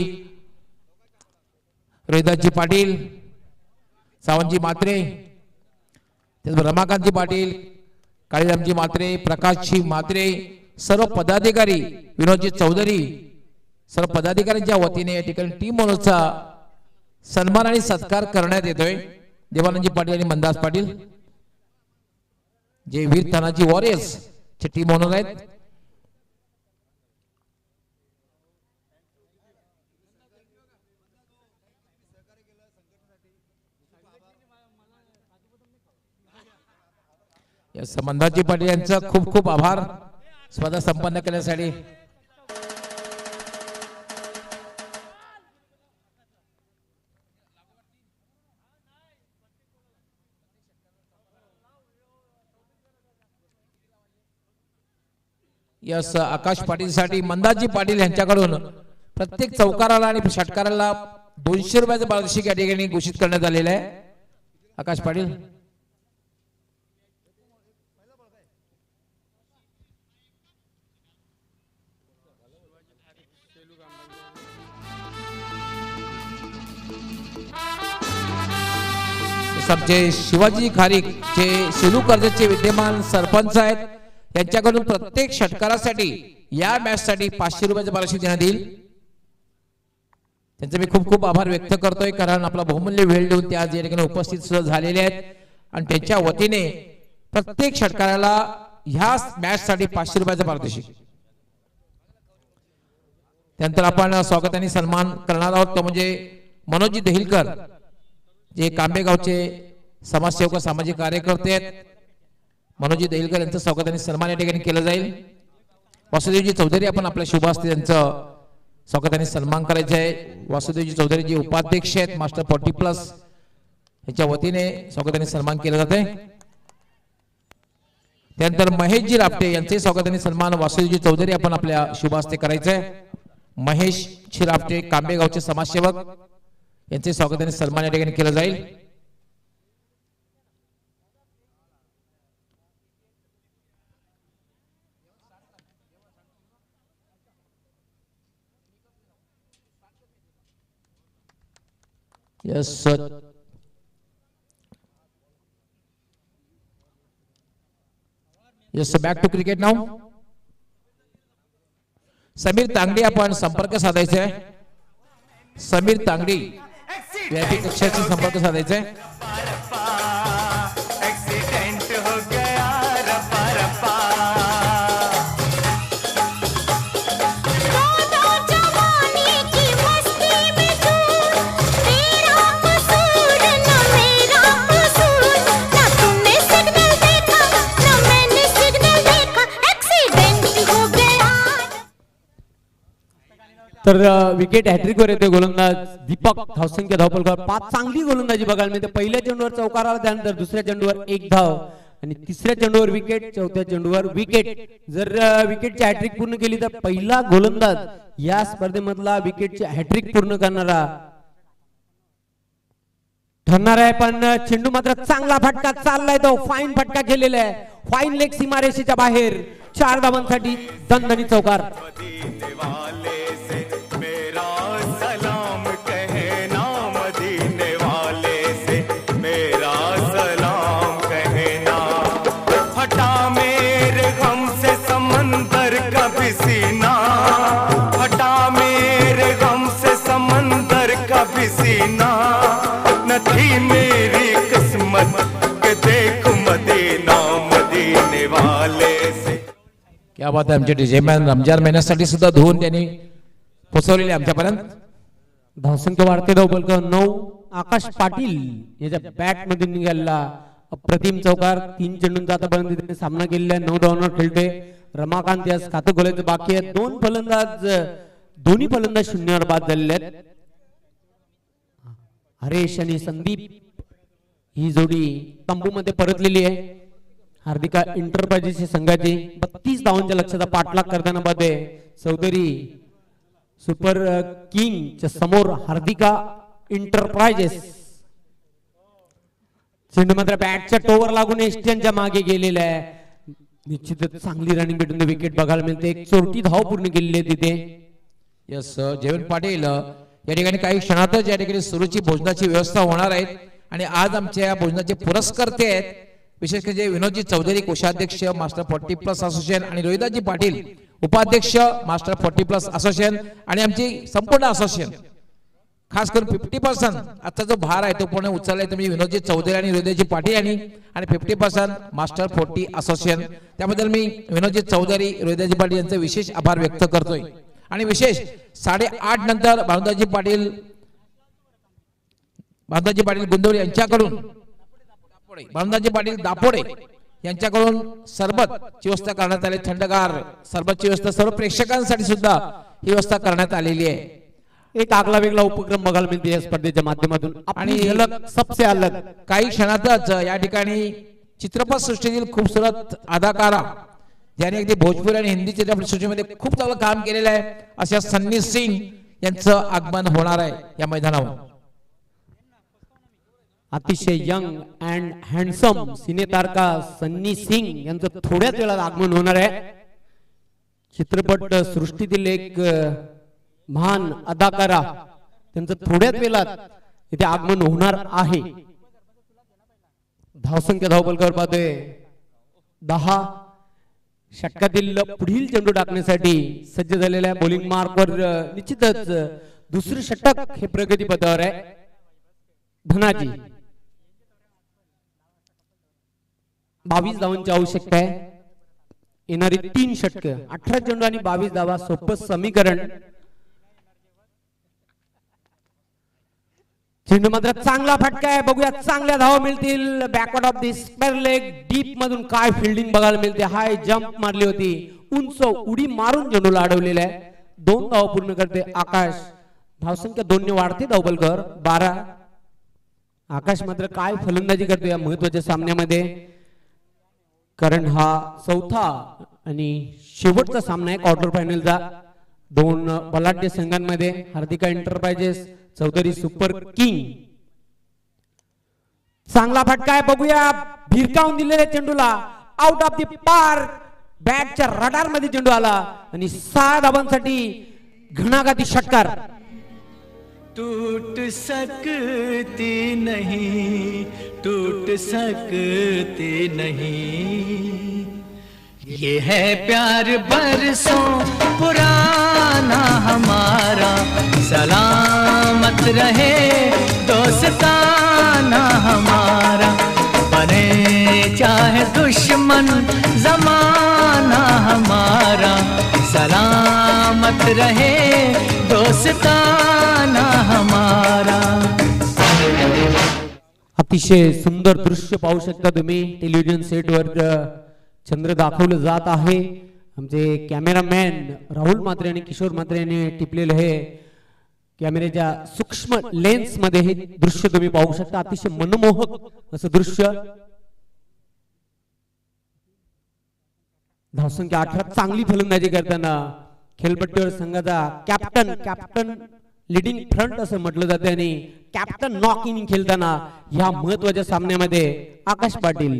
रोहिदासजी पाटील, सावंतजी मात्रे, रमाकांतजी पाटील, काळीरामजी मात्रे, प्रकाशजी मात्रे, सर्व पदाधिकारी, विनोदजी चौधरी, सर्व पदाधिकाऱ्यांच्या वतीने या ठिकाणी टीम ओनरचा सन्मान आणि सत्कार करण्यात येतोय. देवानंदजी पाटील आणि मंदास पाटील जे वीर तानाजी वॉरियर्स चे टीम ओनर आहेत. या मंदासजी पाटील यांचा खूप खूप आभार स्पर्धा संपन्न केल्यासाठी. यस आकाश पाटील साठी मंदाजी पाटील यांच्याकडून प्रत्येक चौकाराला आणि षटकाराला 200 रुपयाचं पारितोषिक या ठिकाणी घोषित करण्यात आलेलं आहे. आकाश पाटील आमचे शिवाजी खारीक जे सेलू कर्जतचे विद्यमान सरपंच आहेत, यांच्याकडून प्रत्येक षटकारासाठी या मॅच साठी 500 रुपयाचं पारितोषिक देण्यात येईल. त्यांचे मी खूप खूप आभार व्यक्त करतोय, कारण आपला बहुमूल्य वेळ देऊन ते आज या ठिकाणी उपस्थित सुद्धा झालेले आहेत. आणि त्यांच्या वतीने प्रत्येक षटकाराला ह्या मॅच साठी 500 रुपयाचं पारितोषिक. त्यानंतर आपण स्वागत आणि सन्मान करणार आहोत तो म्हणजे मनोजी दहिलकर जे कांबेगावचे समाजसेवक सामाजिक कार्यकर्ते आहेत. मनोजी दहिलकर यांचं स्वागत आणि सन्मान या ठिकाणी केलं जाईल. वासुदेवजी चौधरी आपण आपल्या शुभ हस्ते त्यांचं स्वागत आणि सन्मान करायचं आहे. वासुदेवजी चौधरी जे उपाध्यक्ष आहेत मास्टर 40+ यांच्या वतीने स्वागत आणि सन्मान केलं जाते. त्यानंतर महेशजी रापटे यांचे स्वागत आणि सन्मान वासुदेवजी चौधरी आपण आपल्या शुभ हस्ते करायचं आहे. महेश रापटे कांबेगावचे समाजसेवक यांचे स्वागत आणि सन्मान या ठिकाणी केलं जाईल. Yes, sir. Yes, sir. Back to cricket now. Sameer तांगडी आपण संपर्क साधायचा आहे. समीर तांगडी व्यापी कक्षाशी संपर्क साधायचा आहे. तर विकेट हॅट्रिक वर येते गोलंदाज दीपक धावसंख्या धावपलकर 5 चांगली गोलंदाजी बघायला मिळते. पहिल्या चेंडूवर चौकाराला त्यानंतर दुसऱ्या चेंडूवर 1 धाव आणि तिसऱ्या चेंडूवर विकेट, चौथ्या चेंडूवर विकेट. जर विकेटची हॅट्रिक पूर्ण केली तर पहिला गोलंदाज या स्पर्धेमधला विकेटची हॅट्रिक पूर्ण करणारा ठरणार आहे. पण चेंडू मात्र चांगला फटका चाललाय, तो फाईन फटका केलेला आहे. फाईन लेग सीमारेषेच्या बाहेर 4 धावांसाठी दणदणीत चौकार. सीना हटा मेरे गम से समंदर का भी सीना न थी मेरी किस्मत के देख मदीना मदीने वाले से. क्या बात आहे, आमचे डीजे मॅन रमजान महिन्यासाठी सुद्धा धुवून त्यांनी पोचवलेले आमच्यापर्यंत. धावसंख्या वाढते धावपलकर 9. आकाश पाटील याच्या बॅट मध्ये निघाला अप्रतिम चौकार. 3 चेंडूंचा आतापर्यंत त्याने सामना केलेला आहे. 9 धावांवर खेळते रमाकांत. यास खातं खोलायचं बाकी आहे. दोन्ही फलंदाज शून्यावर बाद झालेले आहेत. हरेश आणि संदीप ही जोडी तंबूमध्ये परतलेली आहे. हार्दिका एंटरप्राइजेसच्या संघाची 32 धावांच्या लक्ष्याचा पाठलाग करताना पाहते चौधरी सुपर किंगच्या समोर हार्दिका एंटरप्राइजेस. चेंडू मात्र बॅटच्या टोवर लागून एस्टियनच्या मागे गेलेला आहे. निश्चितच चांगली रनिंग भेटून विकेट बघायला मिळते. एक चोरटी धाव पूर्ण केलेली आहे तिथे. यस जयवंत पाटील या ठिकाणी काही क्षणातच या ठिकाणी सुरूची भोजनाची व्यवस्था होणार आहे. आणि आज आमच्या या भोजनाचे पुरस्कर्ते आहेत विशेष म्हणजे विनोदजी चौधरी कोषाध्यक्ष मास्टर 40+ असोसिएशन आणि रोहिदाजी पाटील उपाध्यक्ष मास्टर 40+ असोसिएशन आणि आमची संपूर्ण असोसिएशन. खास करून 50% आजचा जो भार आहे तो पूर्ण उचललाय तुम्ही विनोदजी चौधरी आणि रोहिदाजी पाटील यांनी आणि 50% मास्टर 40 असोसिएशन. त्याबद्दल मी विनोदजी चौधरी रोहिदाजी पाटील यांचे विशेष आभार व्यक्त करतोय. आणि विशेष 8:30 नंतर भानुदाजी पाटील गुंदवडी यांच्याकडून भानुदाजी पाटील दापोडे यांच्याकडून सरबतची व्यवस्था करण्यात आली. थंडगार सरबतची व्यवस्था सर्व प्रेक्षकांसाठी सुद्धा ही व्यवस्था करण्यात आलेली आहे. एक आगला वेगळा उपक्रम बघायला मिळते या स्पर्धेच्या माध्यमातून. आणि सबसे अलग काही क्षणातच या ठिकाणी चित्रपट सृष्टीतील खूपसूरत अदाकारा ज्याने अगदी भोजपुरी आणि हिंदी चित्रपट सृष्टीमध्ये खूप चांगलं काम केलेलं आहे अशा सन्नी सिंग यांचं आगमन होणार आहे या मैदानावर. अतिशय यंग अँड हँडसम सिने तारका सन्नी सिंग यांचं थोड्याच वेळात आगमन होणार आहे. चित्रपट सृष्टीतील एक महान अदाकारा त्यांचं थोड्याच वेळात इथे आगमन होणार आहे. धावसंख्या धावपलकावर पाहतोय 10. षटकातील पुढील चेंडू टाकण्यासाठी सज्ज झालेल्या बॉलिंग मार्कवर निश्चितच दुसरं षटक हे प्रगती पथावर आहे. धनाजी 22 धावांची आवश्यकता आहे. येणारी 3 षटक 18 चेंडू आणि 22 धावा सोपं समीकरण. चेंडू मात्र चांगला फटका आहे. बघूया चांगल्या धावा मिळतील. Backward of the square leg deep मधून काय फिल्डिंग बघायला मिळते. हाय जंप मारली होती. उंच उडी मारून चेंडूला अडवलेला आहे. 2 धावा पूर्ण करते आकाश. धावसंख्या 2 ने वाढते धावपलकर 12. आकाश मात्र काय फलंदाजी करतो या महत्वाच्या सामन्यामध्ये. कारण हा 4था आणि शेवटचा सामना आहे क्वार्टर फायनलचा. 2 बलाढ्य संघांमध्ये Hardika Enterprises Chaudhari super King. चांगला फटका आहे. बघूया भिरकावून दिलेल्या चेंडूला आउट ऑफ दी पार्क. बॅटच्या रडार मध्ये चेंडू आला आणि 6 धावांसाठी घणाघाती षटकार. टूट सकती नहीं, टूट सकती नहीं, ये है प्यार बरसों पुराना हमारा, सलामत रहे दोस्ताना हमारा, बने चाहे दुश्मन जमाना हमारा, सलामत रहे दोस्ताना हमारा. अतिशय सुंदर दृश्य पाहू शकता तुम्ही टेलिव्हिजन सेटवर. चंद्र दाखवलं जात आहे. आमचे कॅमेरामॅन राहुल म्हात्रे आणि किशोर म्हात्रे यांनी टिपलेलं हे कॅमेऱ्याच्या सूक्ष्म लेन्स मध्ये हे दृश्य तुम्ही पाहू शकता. अतिशय मनमोहक असं दृश्य. धावसंख्या 18. चांगली फलंदाजी करताना खेळपट्टीवर संघाचा कॅप्टन लिडिंग फ्रंट असं म्हटलं जाते आणि कॅप्टन नॉक इनिंग खेळताना या महत्वाच्या सामन्यामध्ये आकाश पाटील.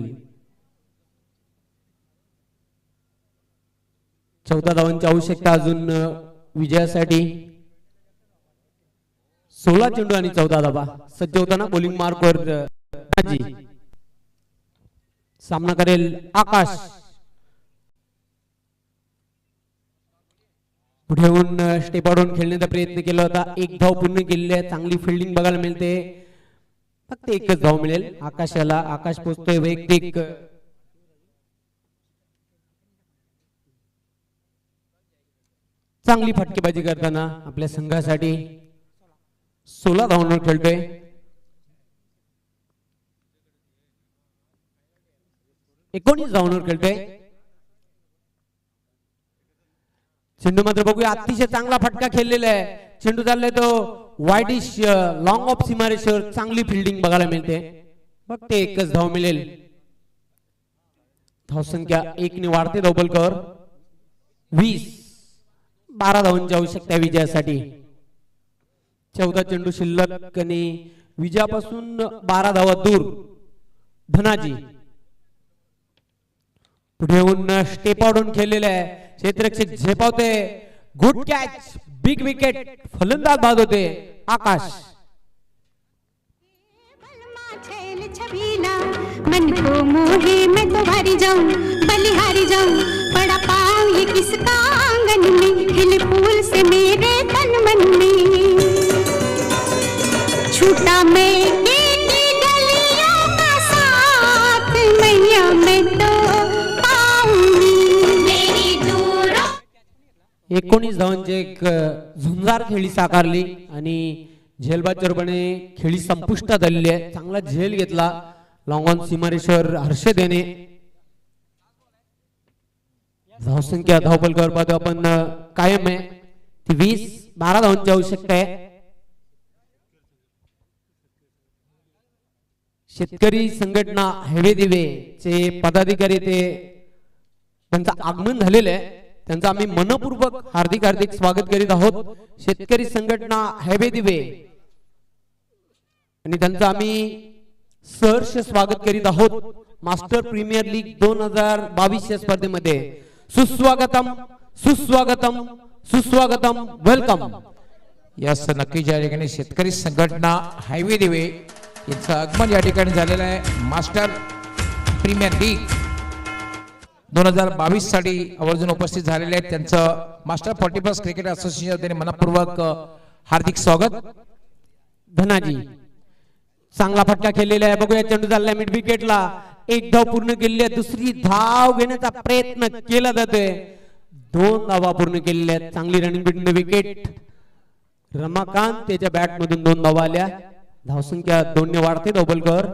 14 धावांची आवश्यकता अजून विजयासाठी. 16 चेंडू आणि 14 धावा. सज्ज होताना बॉलिंग मार्कवर सामना करेल आकाश. पुढे येऊन स्टेप आउट खेळण्याचा प्रयत्न केला होता. 1 धाव पूर्ण केलेली आहे. चांगली फिल्डिंग बघायला मिळते. फक्त 1च धाव मिळेल आकाशाला. आकाश पोहोचतोय वैयक्तिक चांगली फटकेबाजी करताना आपल्या संघासाठी 16 धावांवर खेळतोय. एकोणीस धावांवर खेळतोय. चेंडू मात्र बघूया अतिशय चांगला फटका खेळलेला आहे. चेंडू चाललाय तो वाईडिश लॉंग ऑफ सीमारेषेवर चांगली फिल्डिंग बघायला मिळते. फक्त एकच धाव मिळेल. धावसंख्या 1 ने वाढते धावफलकावर. 12 धावांची आवश्यकता आहे विजयासाठी. 14 चेंडू शिल्लक आणि विजयापासून 12 धावा दूर धनाजी. पुढे येऊन स्टेप आउट खेळलेला आहे. क्षेत्ररक्षक झेपावते. Good catch. Big wicket. फलंदाज बाद होते आकाश. मन को मोहे मैं तो हारी जाऊं बलिहारी जाऊं बड़ा पाऊं ये किसका आंगन में खिले फूल से मेरे तन मन में छूटा मैं की गलियों का साथ मैया मैं तो पाऊंगी मेरी दूरों. 19 धावांची एक झुंजार खेळी साकारली आणि झेलबादपणे खेळी संपुष्टात आलेली आहे. चांगला झेल घेतला लॉंग ऑन सीमारेश्वर हर्षद याने. धावसंख्या धावफलकावर पाहतो आपण कायम आहे ती 12 धावांची आवश्यकता आहे. शेतकरी संघटना हेवे दिवे चे पदाधिकारी ते त्यांचं आगमन झालेलं आहे. त्यांचं आम्ही मनपूर्वक हार्दिक हार्दिक स्वागत करीत आहोत. शेतकरी संघटना हेवे दिवे आणि त्यांचं आम्ही सहर्ष स्वागत करीत आहोत मास्टर प्रीमियर लीग 2022 या स्पर्धेमध्ये. सुस्वागतम सुस्वागतम सुस्वागतम. वेलकम. यस नक्कीच या ठिकाणी शेतकरी संघटना हायवे दिवे यांचं आगमन या ठिकाणी झालेलं आहे. मास्टर प्रीमियर लीग 2022 साठी आवर्जून उपस्थित झालेले आहेत. त्यांचं मास्टर 40+ क्रिकेट असोसिएशन मनपूर्वक हार्दिक स्वागत. धनाजी चांगला फटका खेळलेला आहे. बघूया चेंडू चाललाय मिड विकेटला. एक धाव पूर्ण केलेली आहे. दुसरी धाव घेण्याचा प्रयत्न केला जातोय. 2 धावा पूर्ण केलेल्या आहेत. चांगली running between the wicket. Ramakant त्याच्या बॅट मधून 2 धावा आल्या. धावसंख्या 2 ने वाढते धावफलकावर.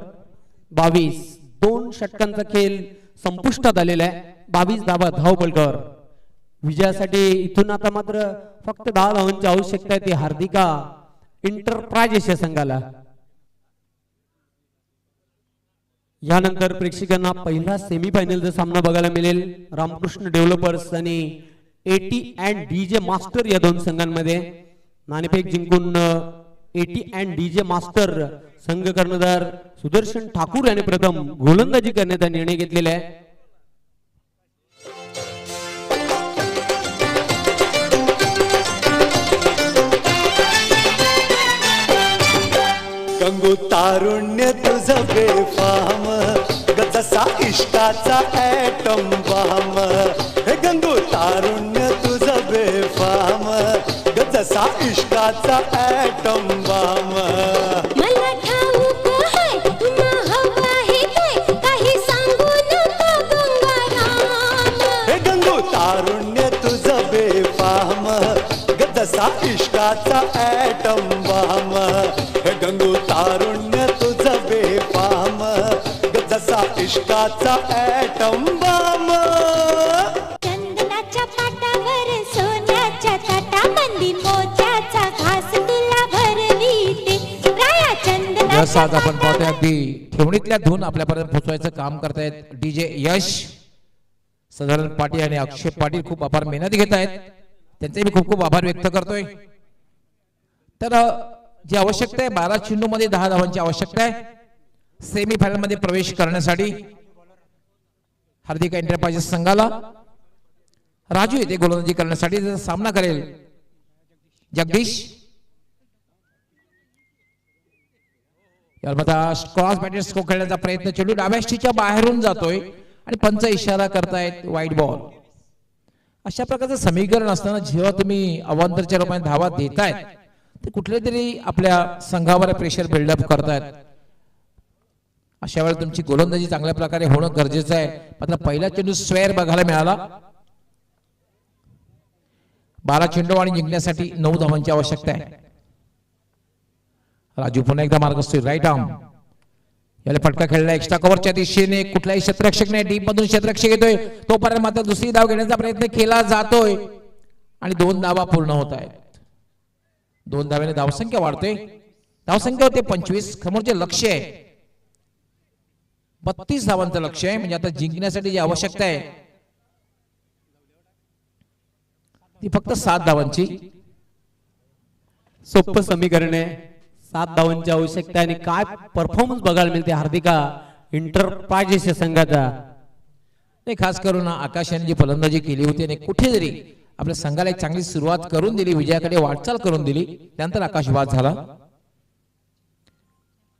22. 2 षटकांचा खेळ संपुष्टात आलेला आहे. 22 धावा धावफलकावर. विजयासाठी इथून आता मात्र फक्त 10 धावांची आवश्यकता आहे. ती हार्दिका इंटरप्राइजेस या संघाला. यानंतर प्रेक्षकांना पहिला सेमीफायनलचा सामना बघायला मिळेल. रामकृष्ण डेव्हलपर्स आणि AT&DJ मास्टर या 2 संघांमध्ये. नाणेफेक जिंकून AT&DJ मास्टर संघ कर्णधार सुदर्शन ठाकूर याने प्रथम गोलंदाजी करण्याचा निर्णय घेतलेला आहे. गंगू तारुण्य तुझं बेफाम जसा इष्टाचा ॲटम बॉम्ब. हे गंगू तारुण्य तुझं बेफाम जसा इष्टाचा ॲटम बॉम्ब. मला ठाऊक आहे तुला हवा आहे ते काही सांगू नको गंगाराम. हे गंगू तारुण्य तुझं बेफाम जसा इष्टाचा ॲटम बॉम्ब. हे गंगू तारुण्य तुझं बेफाम जसा इष्टाचा ॲटम बॉम्ब. चंदनाच्या पाटावर सोन्याच्या ताटाबंदी मोत्याचा घास तुला भरविते राया. चंदनाच्या यस आज आपण पाहतोय अगदी ठेवणीतल्या धून आपल्यापर्यंत पोहोचवायचं काम करतायत DJ यश, सदानंद पाटील आणि अक्षय पाटील. खूप आभार मेहनत घेत आहेत. त्यांचे मी खूप खूप आभार व्यक्त करतोय. तर जी आवश्यकता आहे 12 चेंडू मध्ये 10 धावांची आवश्यकता आहे सेमीफायनल मध्ये प्रवेश करण्यासाठी. हार्दिक एंटरप्राइजेस संघाला राजू येथे गोलंदाजी करण्यासाठी सामना करेल. जगदीश क्रॉस बॅटर्स को खेळण्याचा प्रयत्न. चेंडू डाव्या स्टिच्या बाहेरून जातोय आणि पंच इशारा करतायत वाईट बॉल. अशा प्रकारचं समीकरण असताना जेव्हा तुम्ही अवांतरच्या रूपाने धावा देतायत ते कुठल्या तरी आपल्या संघावर प्रेशर बिल्डअप करतायत. अशा वेळेला तुमची गोलंदाजी चांगल्या प्रकारे होणं गरजेचं आहे. मात्र पहिला चेंडू स्क्वेअर बघायला मिळाला. 12 चेंडू आणि जिंकण्यासाठी 9 धावांची आवश्यकता आहे. राजू पुन्हा एकदा मार्गस्थ राईट आर्म याला फटका खेळला एक्स्ट्रा कव्हरच्या दिशेने कुठलाही क्षेत्ररक्षक नाही डीप मधून क्षेत्ररक्षक येतोय तोपर्यंत मात्र दुसरी धाव घेण्याचा प्रयत्न केला जातोय आणि 2 धावा पूर्ण होत आहेत. 2 धावेने धावसंख्या वाढतोय. धावसंख्या होते 25. समोरचे लक्ष्य आहे 32 धावांचं लक्ष्य आहे. म्हणजे आता जिंकण्यासाठी जी आवश्यकता आहे ती फक्त 7 धावांची. सोपं समीकरण आहे. 7 धावांची आवश्यकता आणि काय परफॉर्मन्स बघायला मिळते हार्दिका एंटरप्राइजेस या संघाचा. नाही खास करून आकाश यांनी जी फलंदाजी केली होती आणि कुठेतरी आपल्या संघाला एक चांगली सुरुवात करून दिली विजयाकडे वाटचाल करून दिली त्यानंतर आकाश बाद झाला.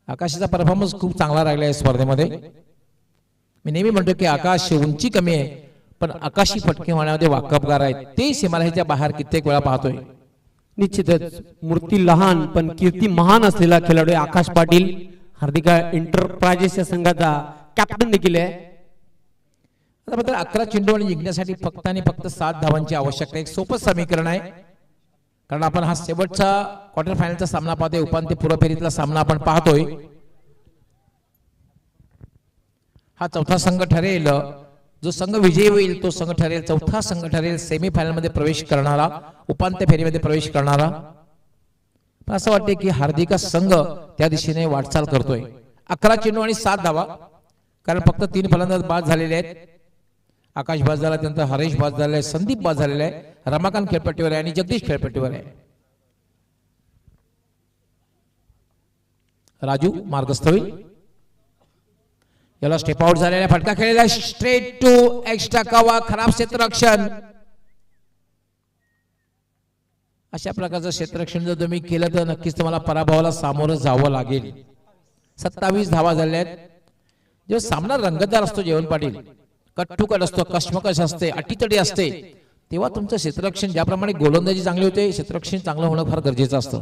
आकाशाचा परफॉर्मन्स खूप चांगला राहिला आहे स्पर्धेमध्ये. मी नेहमी म्हणतो की आकाश उंची कमी आहे पण आकाशी फटके मारण्यामध्ये वाकबगार आहेत. ते सीमारेषेच्या बाहेर कित्येक वेळा पाहतोय. निश्चितच मूर्ती लहान पण कीर्ती महान असलेला खेळाडू आकाश पाटील हार्दिका एंटरप्राइजेस या संघाचा कॅप्टन देखील आहे. आता मात्र 11 चेंडू आणि जिंकण्यासाठी फक्त आणि फक्त 7 धावांची आवश्यकता. एक सोपं समीकरण आहे कारण आपण हा शेवटचा क्वार्टर फायनलचा सामना पाहतोय उपांत्यपूर्व फेरीतला सामना आपण पाहतोय. हा चौथा संघ ठरेल जो संघ विजयी होईल तो संघ ठरेल चौथा संघ ठरेल सेमी फायनल मध्ये प्रवेश करणारा उपांत्य फेरीमध्ये प्रवेश करणारा. पण असं वाटते की हार्दिका संघ त्या दिशेने वाटचाल करतोय. 11 चेंडू आणि 7 धावा कारण फक्त 3 फलंदाज बाद झालेले आहेत. आकाश बाद झाला त्यानंतर हरेश बाद झालेला आहे संदीप बाद झालेला आहे रमाकांत खेळपट्टीवर आहे आणि जगदीश खेळपट्टीवर आहे. राजू मार्गस्थ होईल. याला स्टेप आउट झालेला फटका खेळलेला स्ट्रेट टू एक्स्ट्रा कव्हर खराब क्षेत्ररक्षण. अशा प्रकारचं क्षेत्ररक्षण जर तुम्ही केलं तर नक्कीच तुम्हाला पराभवाला सामोरं जावं लागेल. 27 धावा झाल्या आहेत. जेव्हा सामना रंगतदार असतो जेवण पाटील कट्टुकट असतो कश्मकश असते अटीतटी असते तेव्हा तुमचं क्षेत्ररक्षण ज्याप्रमाणे गोलंदाजी चांगली होते क्षेत्ररक्षण चांगलं होणं फार गरजेचं असतं.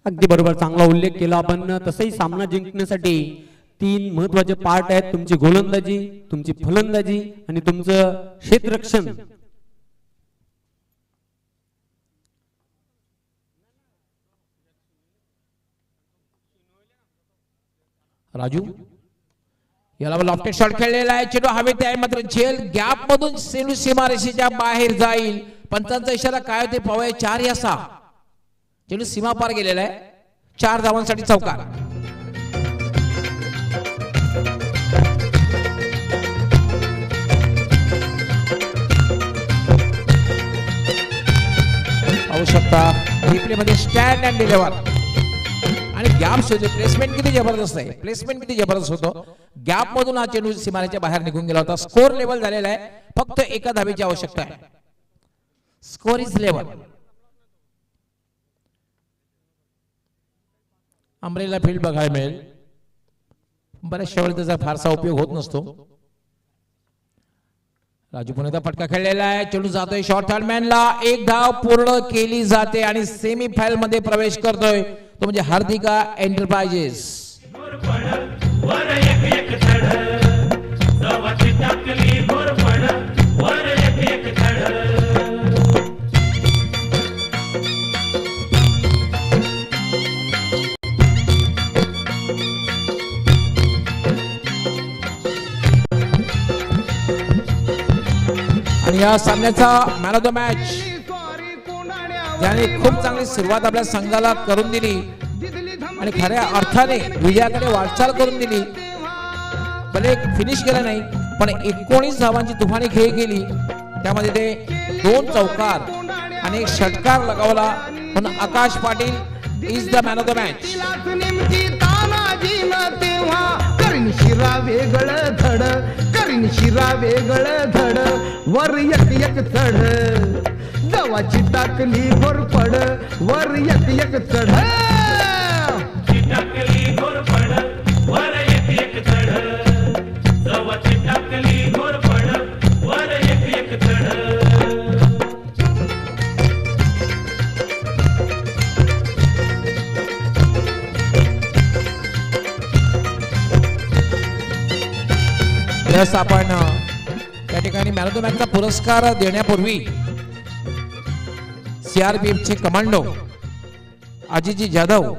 अगदी बरोबर चांगला उल्लेख केला आपण. तसंही सामना जिंकण्यासाठी 3 महत्वाचे पार्ट आहेत. तुमची गोलंदाजी तुमची फलंदाजी आणि तुमचं क्षेत्ररक्षण. राजू याला लॉफ्टेड शॉट खेळलेला आहे चेंडू हवेत आहे मात्र झेल गॅप मधून सेलू सीमारेषेच्या बाहेर जाईल. पंचांचा इशारा काय होते पाहूया 4 या 6 चेंडू सीमा पार गेलेला आहे. 4 धावांसाठी चौकार. पाहू शकता रिप्ले मध्ये स्टँड अँड डिलिव्हर आणि गॅप शोधले. प्लेसमेंट किती जबरदस्त आहे. प्लेसमेंट किती जबरदस्त होतो. गॅप मधून हा चेंडू सीमारेच्या बाहेर निघून गेला होता. स्कोर लेवल झालेला आहे. फक्त 1 धावेची आवश्यकता आहे. Score is level. Umbrella field बघायला मिळेल. बऱ्याचशा वेळी त्याचा फारसा उपयोग होत नसतो. राजू पुन्हा फटका खेळलेला आहे चेंडू जातोय शॉर्ट हँडमॅनला. 1 धाव पूर्ण केली जाते आणि सेमी फायनल मध्ये प्रवेश करतोय तो म्हणजे हार्दिका एंटरप्राइजेस. आणि या सामन्याचा मॅन ऑफ द मॅच ज्याने खूप चांगली सुरुवात आपल्या संघाला करून दिली आणि खऱ्या अर्थाने विजयाकडे वाटचाल करून दिली. भले फिनिश केलं नाही पण 19 धावांची तुफानी खेळ केली. त्यामध्ये ते 2 चौकार आणि 1 षटकार लगावला. म्हणून Akash Patil is the man of the match. शिरा वेगळ धड करीन शिरा वेगळ धड वर एक चढ जवाची टाकली भोर पड वर एक चढ टाकली भोर पड वर एक चढ जवाची टाकली भोर पड वर एक चढ. आपण त्या ठिकाणी मॅन ऑफ द मॅचचा पुरस्कार देण्यापूर्वी CRPF चे कमांडो अजितजी जाधव